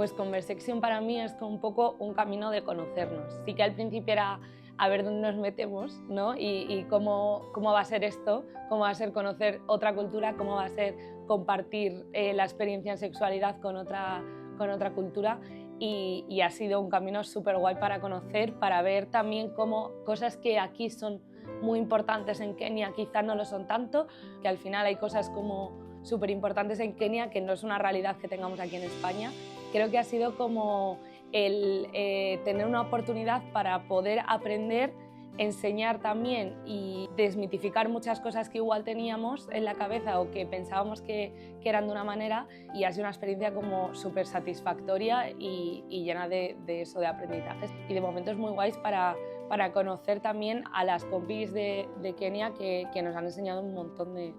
pues Conversection para mí es como un poco un camino de conocernos. Sí que al principio era a ver dónde nos metemos, ¿no? Y cómo va a ser esto, cómo va a ser conocer otra cultura, cómo va a ser compartir la experiencia en sexualidad con otra cultura. Y ha sido un camino súper guay para conocer, para ver también cómo cosas que aquí son muy importantes en Kenia quizás no lo son tanto, que al final hay cosas como súper importantes en Kenia que no es una realidad que tengamos aquí en España. Creo que ha sido como el tener una oportunidad para poder aprender, enseñar también y desmitificar muchas cosas que igual teníamos en la cabeza o que pensábamos que eran de una manera, y ha sido una experiencia como súper satisfactoria y llena de eso, de aprendizajes y de momentos muy guays para conocer también a las compis de Kenia que nos han enseñado un montón de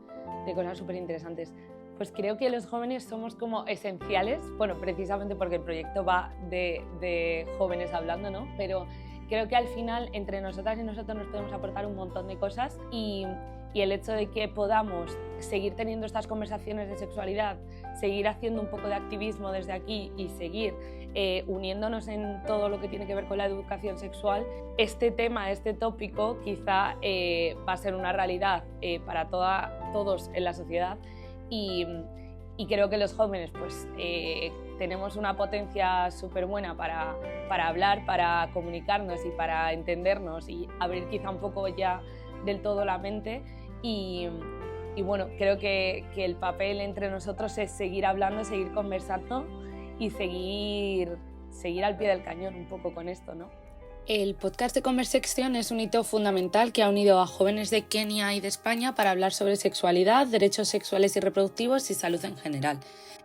cosas súper interesantes. Pues creo que los jóvenes somos como esenciales, bueno, precisamente porque el proyecto va de jóvenes hablando, ¿no? Pero creo que al final entre nosotras y nosotros nos podemos aportar un montón de cosas y el hecho de que podamos seguir teniendo estas conversaciones de sexualidad, seguir haciendo un poco de activismo desde aquí y seguir uniéndonos en todo lo que tiene que ver con la educación sexual, este tema, este tópico quizá va a ser una realidad para todos en la sociedad y creo que los jóvenes pues tenemos una potencia súper buena para hablar, para comunicarnos y para entendernos y abrir quizá un poco ya del todo la mente y bueno, creo que el papel entre nosotros es seguir hablando, seguir conversando y seguir al pie del cañón un poco con esto, ¿no? El podcast de Conversection es un hito fundamental que ha unido a jóvenes de Kenia y de España para hablar sobre sexualidad, derechos sexuales y reproductivos y salud en general.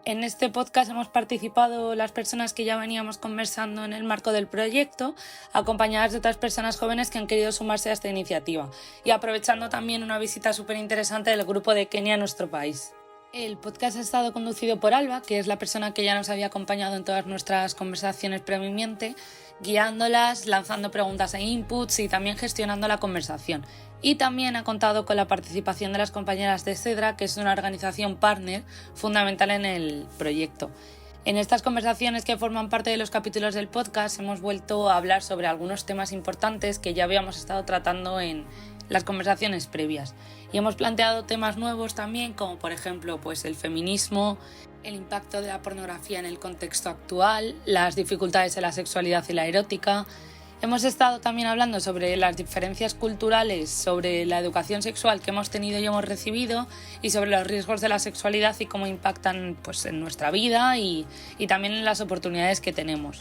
En este podcast hemos participado las personas que ya veníamos conversando en el marco del proyecto, acompañadas de otras personas jóvenes que han querido sumarse a esta iniciativa y aprovechando también una visita súper interesante del grupo de Kenia a nuestro país. El podcast ha estado conducido por Alba, que es la persona que ya nos había acompañado en todas nuestras conversaciones previamente, guiándolas, lanzando preguntas e inputs y también gestionando la conversación. Y también ha contado con la participación de las compañeras de CEDRA, que es una organización partner fundamental en el proyecto. En estas conversaciones que forman parte de los capítulos del podcast hemos vuelto a hablar sobre algunos temas importantes que ya habíamos estado tratando en las conversaciones previas. Y hemos planteado temas nuevos también, como por ejemplo pues el feminismo, el impacto de la pornografía en el contexto actual, las dificultades en la sexualidad y la erótica. Hemos estado también hablando sobre las diferencias culturales, sobre la educación sexual que hemos tenido y hemos recibido y sobre los riesgos de la sexualidad y cómo impactan pues, en nuestra vida y también en las oportunidades que tenemos.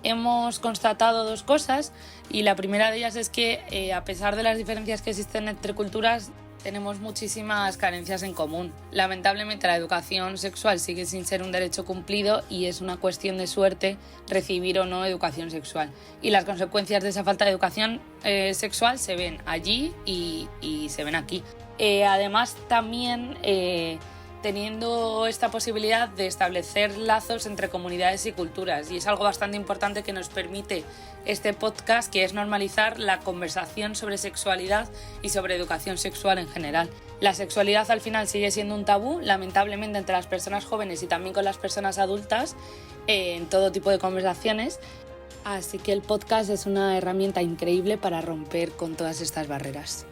Hemos constatado dos cosas y la primera de ellas es que a pesar de las diferencias que existen entre culturas, tenemos muchísimas carencias en común. Lamentablemente la educación sexual sigue sin ser un derecho cumplido y es una cuestión de suerte recibir o no educación sexual. Y las consecuencias de esa falta de educación sexual se ven allí y se ven aquí. Además también teniendo esta posibilidad de establecer lazos entre comunidades y culturas, y es algo bastante importante que nos permite este podcast, que es normalizar la conversación sobre sexualidad y sobre educación sexual en general. La sexualidad al final sigue siendo un tabú, lamentablemente entre las personas jóvenes y también con las personas adultas en todo tipo de conversaciones, así que el podcast es una herramienta increíble para romper con todas estas barreras.